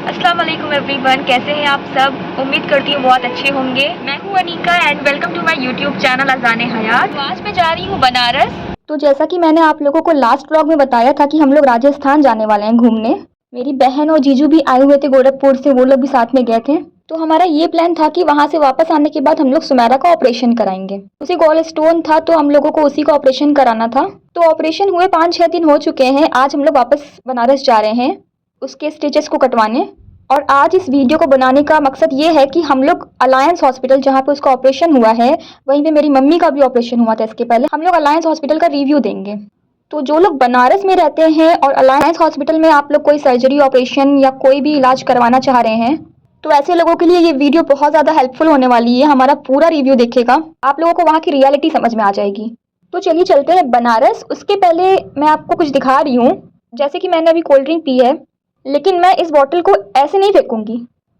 अस्सलाम वालेकुम एवरीवन, कैसे हैं आप सब। उम्मीद करती हूँ बहुत अच्छे होंगे। मैं हूँ Anika and welcome to my YouTube channel Azaane Hayat. तो आज मैं जा रही हूँ बनारस। तो जैसा कि मैंने आप लोगों को लास्ट व्लॉग में बताया था कि हम लोग राजस्थान जाने वाले हैं घूमने। मेरी बहन और जीजू भी आए हुए थे गोरखपुर से, वो लोग भी साथ में गए थे। तो हमारा ये प्लान था कि वहाँ से वापस आने के बाद हम लोग सुमेरा का ऑपरेशन कराएंगे। उसे गॉल स्टोन था तो हम लोगों को उसी का ऑपरेशन कराना था। तो ऑपरेशन हुए 5-6 दिन हो चुके हैं। आज हम लोग वापस बनारस जा रहे हैं उसके स्टिचेस को कटवाने। और आज इस वीडियो को बनाने का मकसद ये है कि हम लोग अलायंस हॉस्पिटल, जहाँ पे उसका ऑपरेशन हुआ है, वहीं पे मेरी मम्मी का भी ऑपरेशन हुआ था इसके पहले, हम लोग अलायंस हॉस्पिटल का रिव्यू देंगे। तो जो लोग बनारस में रहते हैं और अलायंस हॉस्पिटल में आप लोग कोई सर्जरी, ऑपरेशन या कोई भी इलाज करवाना चाह रहे हैं, तो ऐसे लोगों के लिए ये वीडियो बहुत ज़्यादा हेल्पफुल होने वाली है। हमारा पूरा रिव्यू देखेगा, आप लोगों को वहाँ की रियलिटी समझ में आ जाएगी। तो चलिए चलते हैं बनारस। उसके पहले मैं आपको कुछ दिखा रही हूँ। जैसे कि मैंने अभी कोल्ड ड्रिंक पी है, लेकिन मैं इस बॉटल को ऐसे नहीं फेंकूंगी,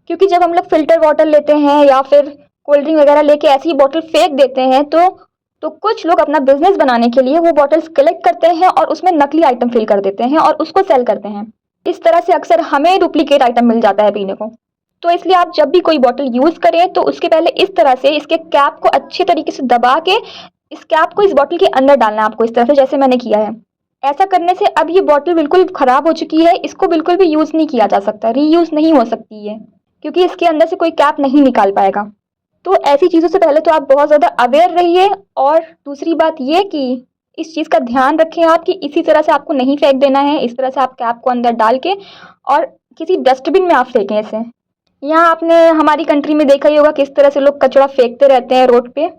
क्योंकि जब हम लोग फिल्टर वाटर लेते हैं या फिर कोल्ड ड्रिंक वगैरह लेके ऐसी ही बॉटल फेंक देते हैं तो कुछ लोग अपना बिजनेस बनाने के लिए वो बॉटल्स कलेक्ट करते हैं और उसमें नकली आइटम फिल कर देते हैं और उसको सेल करते हैं। इस तरह से अक्सर हमें डुप्लीकेट आइटम मिल जाता है पीने को। तो इसलिए आप जब भी कोई बॉटल यूज़ करें तो उसके पहले इस तरह से इसके कैप को अच्छे तरीके से दबा के इस कैप को इस बॉटल के अंदर डालना है आपको, इस तरह से जैसे मैंने किया है। ऐसा करने से अब ये बॉटल बिल्कुल ख़राब हो चुकी है, इसको बिल्कुल भी यूज़ नहीं किया जा सकता, रीयूज़ नहीं हो सकती है, क्योंकि इसके अंदर से कोई कैप नहीं निकाल पाएगा। तो ऐसी चीज़ों से पहले तो आप बहुत ज़्यादा अवेयर रहिए। और दूसरी बात ये कि इस चीज़ का ध्यान रखें आप कि इसी तरह से आपको नहीं फेंक देना है। इस तरह से आप कैप को अंदर डाल के और किसी डस्टबिन में आप फेंकें इसे। यहाँ आपने हमारी कंट्री में देखा ही होगा किस तरह से लोग कचरा फेंकते रहते हैं रोड पे,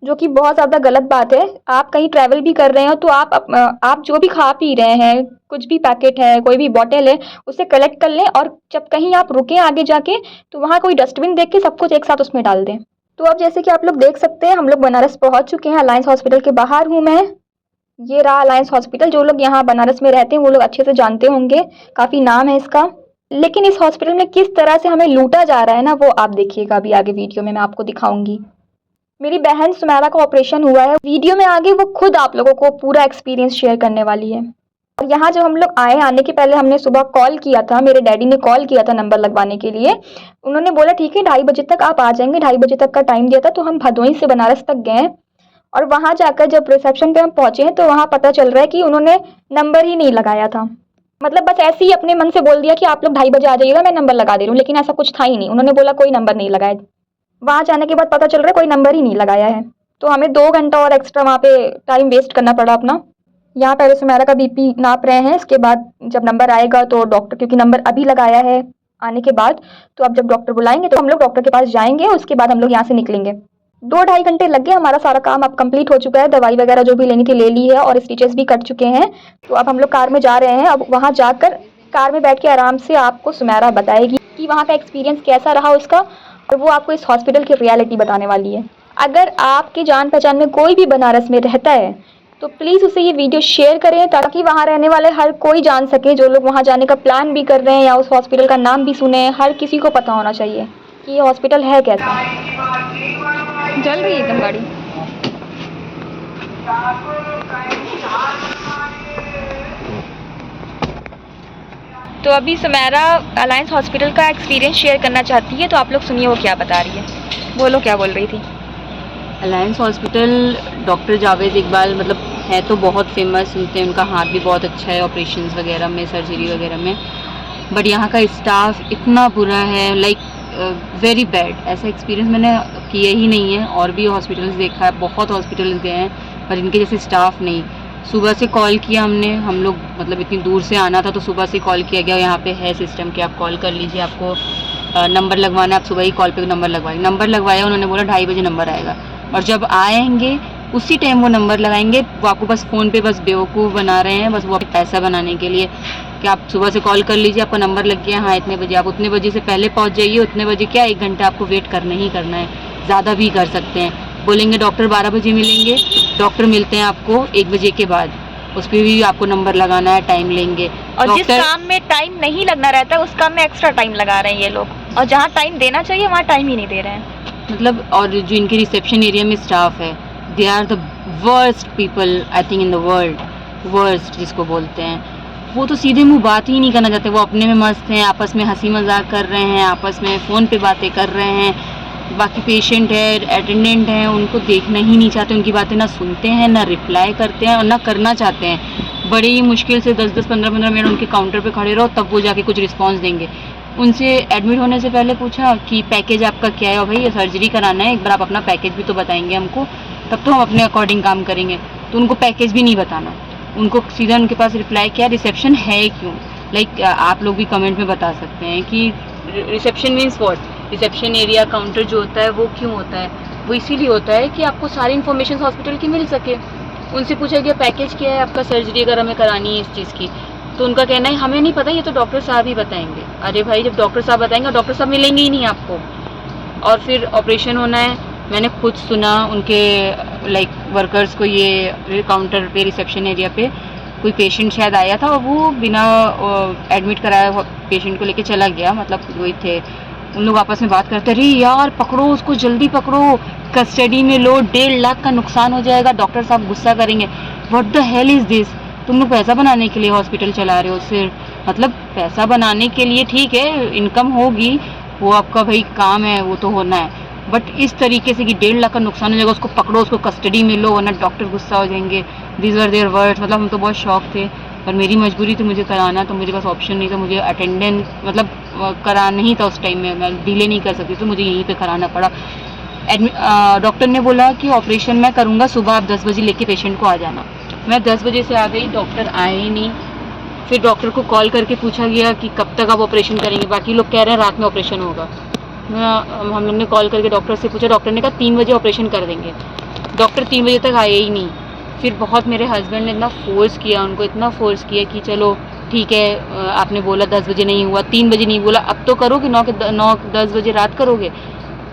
जो कि बहुत ज़्यादा गलत बात है। आप कहीं ट्रैवल भी कर रहे हो तो आप जो भी खा पी रहे हैं, कुछ भी पैकेट है, कोई भी बॉटल है, उसे कलेक्ट कर लें और जब कहीं आप रुकें आगे जाके तो वहाँ कोई डस्टबिन देख के सब कुछ एक साथ उसमें डाल दें। तो अब जैसे कि आप लोग देख सकते हैं हम लोग बनारस पहुँच चुके हैं। अलायंस हॉस्पिटल के बाहर हूँ मैं। ये रहा अलायंस हॉस्पिटल। जो लोग यहाँ बनारस में रहते हैं वो लोग अच्छे से जानते होंगे, काफ़ी नाम है इसका। लेकिन इस हॉस्पिटल में किस तरह से हमें लूटा जा रहा है ना, वो आप देखिएगा अभी आगे वीडियो में मैं आपको दिखाऊंगी। मेरी बहन सुमेरा का ऑपरेशन हुआ है, वीडियो में आगे वो खुद आप लोगों को पूरा एक्सपीरियंस शेयर करने वाली है। और यहाँ जब हम लोग आए, आने के पहले हमने सुबह कॉल किया था, मेरे डैडी ने कॉल किया था नंबर लगवाने के लिए। उन्होंने बोला ठीक है 2:30 बजे तक आप आ जाएंगे, 2:30 बजे तक का टाइम दिया था। तो हम भदोही से बनारस तक गए और वहाँ जाकर जब रिसेप्शन पे हम पहुँचे हैं तो वहाँ पता चल रहा है कि उन्होंने नंबर ही नहीं लगाया था। मतलब बस ऐसे ही अपने मन से बोल दिया कि आप लोग 2:30 बजे आ जाइएगा, मैं नंबर लगा दे रही हूँ, लेकिन ऐसा कुछ था ही नहीं। उन्होंने बोला कोई नंबर नहीं लगाया। वहाँ जाने के बाद पता चल रहा है कोई नंबर ही नहीं लगाया है। तो हमें 2 घंटा और एक्स्ट्रा वहाँ पे टाइम वेस्ट करना पड़ा अपना। यहाँ पहले सुमेरा का बीपी नाप रहे हैं, इसके बाद जब नंबर आएगा तो डॉक्टर, क्योंकि नंबर अभी लगाया है आने के बाद, तो अब जब डॉक्टर बुलाएंगे तो हम लोग डॉक्टर के पास जाएंगे, उसके बाद हम लोग यहाँ से निकलेंगे। 2-2.5 घंटे लग गए। हमारा सारा काम अब कंप्लीट हो चुका है, दवाई वगैरह जो भी लेनी थी ले ली है और स्टिचेस भी कट चुके हैं। तो अब हम लोग कार में जा रहे हैं। अब वहाँ जाकर कार में बैठ के आराम से आपको सुमेरा बताएगी कि वहाँ का एक्सपीरियंस कैसा रहा उसका, और वो आपको इस हॉस्पिटल की रियलिटी बताने वाली है। अगर आपके जान पहचान में कोई भी बनारस में रहता है तो प्लीज़ उसे ये वीडियो शेयर करें, ताकि वहाँ रहने वाले हर कोई जान सके। जो लोग वहाँ जाने का प्लान भी कर रहे हैं या उस हॉस्पिटल का नाम भी सुने, हर किसी को पता होना चाहिए कि ये हॉस्पिटल है कैसा। जल रही है एकदम गाड़ी। तो अभी सुमेरा अलायंस हॉस्पिटल का एक्सपीरियंस शेयर करना चाहती है, तो आप लोग सुनिए वो क्या बता रही है। बोलो क्या बोल रही थी। Alliance hospital doctor Javed Iqbal मतलब है तो बहुत फेमस, सुनते हैं उनका हाथ भी बहुत अच्छा है ऑपरेशंस वगैरह में, सर्जरी वगैरह में। बट यहाँ का स्टाफ इतना बुरा है, लाइक वेरी बैड। ऐसा एक्सपीरियंस मैंने किया ही नहीं है। और भी हॉस्पिटल्स देखा है, बहुत हॉस्पिटल्स गए हैं, पर इनके जैसे स्टाफ नहीं। सुबह से कॉल किया हमने, हम लोग मतलब इतनी दूर से आना था तो सुबह से कॉल किया गया, यहाँ पे है सिस्टम कि आप कॉल कर लीजिए, आपको नंबर लगवाना है, आप सुबह ही कॉल पे नंबर लगवाएं। नंबर लगवाया, उन्होंने बोला 2:30 बजे नंबर आएगा, और जब आएंगे उसी टाइम वो नंबर लगाएंगे। वो आपको बस फ़ोन पे बस बेवकूफ़ बना रहे हैं, बस वो पैसा बनाने के लिए कि आप सुबह से कॉल कर लीजिए, आपका नंबर लग गया, हाँ इतने बजे, आप उतने बजे से पहले पहुंच जाइए। उतने बजे क्या, 1 घंटा आपको वेट करना ही करना है, ज़्यादा भी कर सकते हैं। बोलेंगे डॉक्टर 12 बजे मिलेंगे, डॉक्टर मिलते हैं आपको 1 बजे के बाद, उस पर भी आपको नंबर लगाना है, टाइम लेंगे। और जिस काम में टाइम नहीं लगना रहता उस काम में एक्स्ट्रा टाइम लगा रहे हैं ये लोग, और जहाँ टाइम देना चाहिए वहाँ टाइम ही नहीं दे रहे हैं। मतलब और जो इनके रिसेप्शन एरिया में स्टाफ है, they are the worst people I think in the world, worst जिसको बोलते हैं। वो तो सीधे मुंह बात ही नहीं करना चाहते, वो अपने में मस्त हैं, आपस में हंसी मजाक कर रहे हैं, आपस में फ़ोन पे बातें कर रहे हैं। बाकी पेशेंट है, अटेंडेंट हैं, उनको देखना ही नहीं चाहते, उनकी बातें ना सुनते हैं, ना रिप्लाई करते हैं और ना करना चाहते हैं। बड़ी ही मुश्किल से 10-10, 15-15 मिनट उनके काउंटर पे खड़े रहो, तब वो जाके कुछ रिस्पॉन्स देंगे। उनसे एडमिट होने से पहले पूछा कि पैकेज आपका क्या है, और भाई ये सर्जरी कराना है, एक बार आप अपना पैकेज भी तो बताएंगे हमको, तब तो हम अपने अकॉर्डिंग काम करेंगे। तो उनको पैकेज भी नहीं बताना, उनको सीधा उनके पास रिप्लाई किया रिसेप्शन है क्यों। लाइक आप लोग भी कमेंट में बता सकते हैं कि reception means what, reception area counter जो होता है वो क्यों होता है, वो इसीलिए होता है कि आपको सारी इन्फॉर्मेशन हॉस्पिटल की मिल सके। उनसे पूछा गया पैकेज क्या है आपका सर्जरी अगर हमें करानी है इस चीज़ की, तो उनका कहना है हमें नहीं पता, ये तो डॉक्टर साहब ही बताएंगे। अरे भाई, जब डॉक्टर साहब बताएंगे, डॉक्टर साहब मिलेंगे ही नहीं आपको। और फिर ऑपरेशन होना है, मैंने खुद सुना उनके लाइक वर्कर्स को, ये काउंटर पे रिसेप्शन एरिया पे कोई पेशेंट शायद आया था और वो बिना एडमिट कराया पेशेंट को लेके चला गया, मतलब वही थे। उन लोग आपस में बात करते, अरे यार पकड़ो उसको, जल्दी पकड़ो, कस्टडी में लो, 1.5 लाख का नुकसान हो जाएगा, डॉक्टर साहब गुस्सा करेंगे। What the hell is this, तुम लोग पैसा बनाने के लिए हॉस्पिटल चला रहे हो सिर्फ, मतलब पैसा बनाने के लिए ठीक है, इनकम होगी, वो आपका भाई काम है, वो तो होना है, बट इस तरीके से कि 1.5 लाख का नुकसान हो जाएगा, उसको पकड़ो, उसको कस्टडी में लो, वरना डॉक्टर गुस्सा हो जाएंगे। These are their words. मतलब हम तो बहुत शौक थे, पर मेरी मजबूरी थी, मुझे कराना, तो मेरे पास ऑप्शन नहीं था, मुझे अटेंडेंस मतलब कराना ही था उस टाइम में, मैं डिले नहीं कर सकती, तो मुझे यहीं पे कराना पड़ा। डॉक्टर ने बोला कि ऑपरेशन मैं करूँगा, सुबह आप 10 बजे लेके पेशेंट को आ जाना। मैं 10 बजे से आ गई, डॉक्टर आए ही नहीं। फिर डॉक्टर को कॉल करके पूछा गया कि कब तक आप ऑपरेशन करेंगे, बाकी लोग कह रहे हैं रात में ऑपरेशन होगा। हम लोग ने कॉल करके डॉक्टर से पूछा, डॉक्टर ने कहा 3 बजे ऑपरेशन कर देंगे। डॉक्टर 3 बजे तक आए ही नहीं। फिर बहुत मेरे हस्बैंड ने इतना फोर्स किया, उनको इतना फोर्स किया कि चलो ठीक है, आपने बोला 10 बजे नहीं हुआ, 3 बजे नहीं बोला, अब तो करोगे, 9-10 बजे रात करोगे।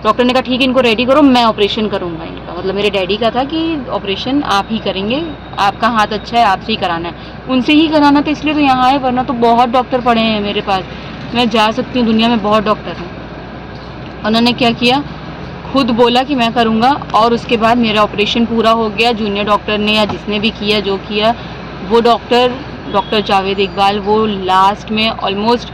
डॉक्टर ने कहा ठीक है, इनको रेडी करो, मैं ऑपरेशन करूँगा इनका। मतलब मेरे डैडी का था कि ऑपरेशन आप ही करेंगे, आपका हाथ अच्छा है, आपसे ही कराना है, उनसे ही कराना था, इसलिए तो यहाँ आए, वरना तो बहुत डॉक्टर पड़े हैं मेरे पास, मैं जा सकती हूँ, दुनिया में बहुत डॉक्टर हैं। उन्होंने क्या किया, खुद बोला कि मैं करूँगा, और उसके बाद मेरा ऑपरेशन पूरा हो गया। जूनियर डॉक्टर ने या जिसने भी किया, जो किया, वो डॉक्टर जावेद इकबाल, वो लास्ट में ऑलमोस्ट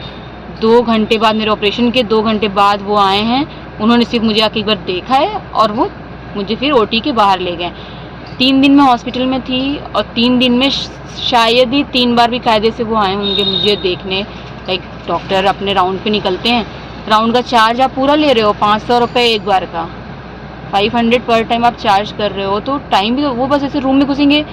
2 घंटे बाद, मेरे ऑपरेशन के 2 घंटे बाद वो आए हैं। उन्होंने सिर्फ मुझे आके एक बार देखा है और वो मुझे फिर ओटी के बाहर ले गए। 3 दिन मैं हॉस्पिटल में थी और 3 दिन में शायद ही 3 बार भी कायदे से वो आए होंगे मुझे देखने। लाइक डॉक्टर अपने राउंड पे निकलते हैं, राउंड का चार्ज आप पूरा ले रहे हो, 500 रुपये एक बार का, 500 पर टाइम आप चार्ज कर रहे हो, तो टाइम भी वो बस ऐसे रूम में घुसेंगे,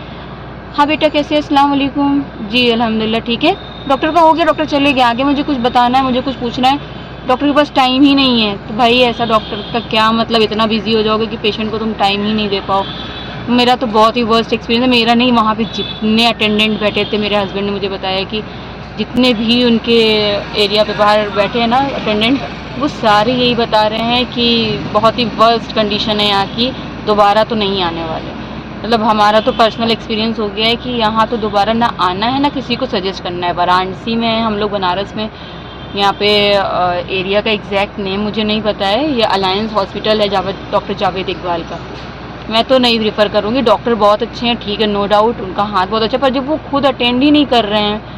हाँ बेटा कैसे है, अस्सलाम वालेकुम, जी अल्हम्दुलिल्लाह ठीक है, डॉक्टर का हो गया, डॉक्टर चले गए, आगे मुझे कुछ बताना है, मुझे कुछ पूछना है, डॉक्टर के पास टाइम ही नहीं है। तो भाई ऐसा डॉक्टर का क्या मतलब, इतना बिजी हो जाओगे कि पेशेंट को तुम टाइम ही नहीं दे पाओ। मेरा तो बहुत ही वर्स्ट एक्सपीरियंस है, मेरा नहीं, वहाँ पे जितने अटेंडेंट बैठे थे, मेरे हस्बैंड ने मुझे बताया कि जितने भी उनके एरिया पे बाहर बैठे हैं ना अटेंडेंट, वो सारे यही बता रहे हैं कि बहुत ही वर्स्ट कंडीशन है यहाँ की, दोबारा तो नहीं आने वाले। मतलब हमारा तो पर्सनल एक्सपीरियंस हो गया है कि यहाँ तो दोबारा ना आना है, ना किसी को सजेस्ट करना है। वाराणसी में हम लोग, बनारस में, यहाँ पे एरिया का एग्जैक्ट नेम मुझे नहीं पता है, ये अलायंस हॉस्पिटल है डॉक्टर जावेद इकबाल का। मैं तो नहीं प्रीफर करूँगी, डॉक्टर बहुत अच्छे हैं, ठीक है, नो डाउट, उनका हाथ बहुत अच्छा, पर जब वो खुद अटेंड ही नहीं कर रहे हैं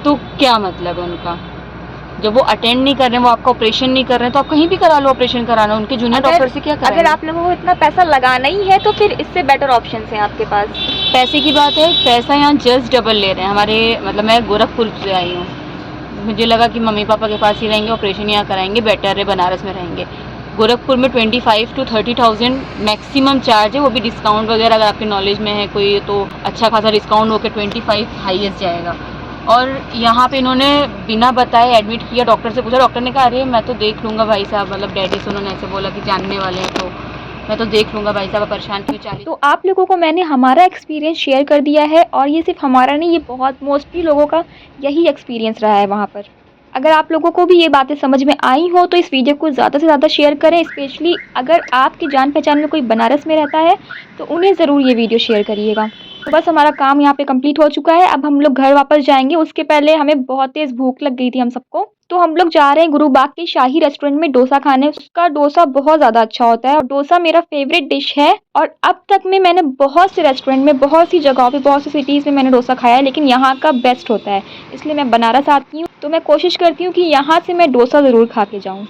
तो क्या मतलब है उनका। जब वो अटेंड नहीं कर रहे हैं, वो आपका ऑपरेशन नहीं कर रहे हैं, तो आप कहीं भी करा लो ऑपरेशन कराना, उनके जूनियर डॉक्टर से क्या कराएंगे। अगर आप लोगों को इतना पैसा लगाना ही है तो फिर इससे बेटर ऑप्शन है आपके पास। पैसे की बात है, पैसा यहाँ जस्ट डबल ले रहे हैं हमारे। मतलब मैं गोरखपुर से आई हूँ, मुझे लगा कि मम्मी पापा के पास ही रहेंगे, ऑपरेशन यहाँ कराएंगे, बेटर है बनारस में रहेंगे। गोरखपुर में 25 to 30,000 मैक्सिमम चार्ज है, वो भी डिस्काउंट वगैरह अगर आपके नॉलेज में है कोई तो अच्छा खासा डिस्काउंट होकर 25 हाईएस्ट जाएगा। और यहाँ पे इन्होंने बिना बताए एडमिट किया, डॉक्टर से पूछा, डॉक्टर ने कहा अरे मैं तो देख लूँगा भाई साहब, मतलब डैडी से उन्होंने ऐसे बोला कि जानने वाले हैं, तो मैं तो देख लूँगा भाई साहब, परेशान क्यों चाह रही। तो आप लोगों को मैंने हमारा एक्सपीरियंस शेयर कर दिया है, और ये सिर्फ हमारा नहीं, ये बहुत मोस्टली लोगों का यही एक्सपीरियंस रहा है वहाँ पर। अगर आप लोगों को भी ये बातें समझ में आई हो तो इस वीडियो को ज़्यादा से ज़्यादा शेयर करें। स्पेशली अगर आपकी जान पहचान में कोई बनारस में रहता है तो उन्हें ज़रूर ये वीडियो शेयर करिएगा। तो बस हमारा काम यहाँ पे कंप्लीट हो चुका है। अब हम लोग घर वापस जाएंगे। उसके पहले हमें बहुत तेज़ भूख लग गई थी हम सबको, तो हम लोग जा रहे हैं गुरुबाग के शाही रेस्टोरेंट में डोसा खाने। उसका डोसा बहुत ज़्यादा अच्छा होता है और डोसा मेरा फेवरेट डिश है। और अब तक में मैंने बहुत से रेस्टोरेंट में, बहुत सी जगहों पे, बहुत सी सिटीज़ में मैंने डोसा खाया है, लेकिन यहाँ का बेस्ट होता है। इसलिए मैं बनारस आती हूँ तो मैं कोशिश करती हूँ कि यहाँ से मैं डोसा ज़रूर खा के जाऊँ।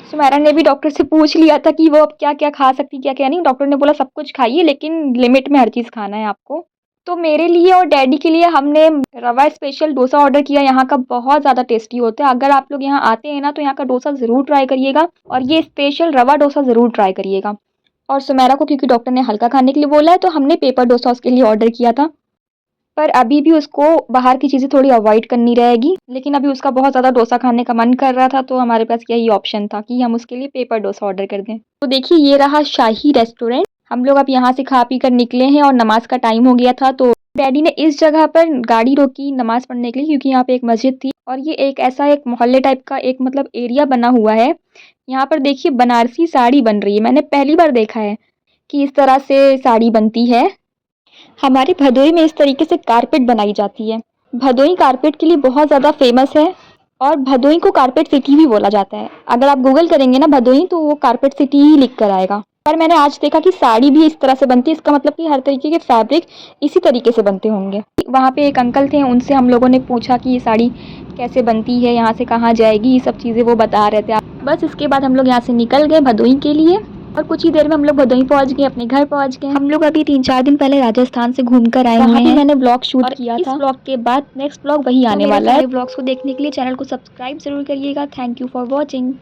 सुमैरा ने भी डॉक्टर से पूछ लिया था कि वो अब क्या क्या खा सकती, क्या क्या नहीं। डॉक्टर ने बोला सब कुछ खाइए, लेकिन लिमिट में हर चीज़ खाना है आपको। तो मेरे लिए और डैडी के लिए हमने रवा स्पेशल डोसा ऑर्डर किया। यहाँ का बहुत ज़्यादा टेस्टी होता है। अगर आप लोग यहाँ आते हैं ना तो यहाँ का डोसा ज़रूर ट्राई करिएगा और ये स्पेशल रवा डोसा ज़रूर ट्राई करिएगा। और सुमैरा को क्योंकि डॉक्टर ने हल्का खाने के लिए बोला है तो हमने पेपर डोसा उसके लिए ऑर्डर किया था। पर अभी भी उसको बाहर की चीज़ें थोड़ी अवॉइड करनी रहेगी, लेकिन अभी उसका बहुत ज़्यादा डोसा खाने का मन कर रहा था तो हमारे पास यही ऑप्शन था कि हम उसके लिए पेपर डोसा ऑर्डर कर दें। तो देखिए ये रहा शाही रेस्टोरेंट। हम लोग अब यहाँ से खा पी कर निकले हैं और नमाज का टाइम हो गया था तो डैडी ने इस जगह पर गाड़ी रोकी नमाज़ पढ़ने के लिए, क्योंकि यहाँ पे एक मस्जिद थी और ये एक ऐसा एक मोहल्ले टाइप का एक मतलब एरिया बना हुआ है। यहाँ पर देखिए बनारसी साड़ी बन रही है। मैंने पहली बार देखा है कि इस तरह से साड़ी बनती है। हमारे भदोई में इस तरीके से कारपेट बनाई जाती है। भदोई कारपेट के लिए बहुत ज़्यादा फेमस है और भदोई को कारपेट सिटी भी बोला जाता है। अगर आप गूगल करेंगे ना भदोई तो वो कारपेट सिटी ही लिख कर आएगा। पर मैंने आज देखा कि साड़ी भी इस तरह से बनती है। इसका मतलब कि हर तरीके के फैब्रिक इसी तरीके से बनते होंगे। वहाँ पे एक अंकल थे, उनसे हम लोगों ने पूछा कि ये साड़ी कैसे बनती है, यहाँ से कहाँ जाएगी, ये सब चीज़ें वो बता रहे थे। बस इसके बाद हम लोग यहाँ से निकल गए भदोई के लिए और कुछ ही देर में हम लोग भदोई पहुंच गए, अपने घर पहुंच गए। हम लोग अभी 3-4 दिन पहले राजस्थान से घूम कर आए हुए हैं। मैंने ब्लॉग शूट किया था। इस ब्लॉग के बाद नेक्स्ट ब्लॉग वही आने वाला है। ब्लॉग्स को देखने के लिए चैनल को सब्सक्राइब जरूर करिएगा। Thank you for watching.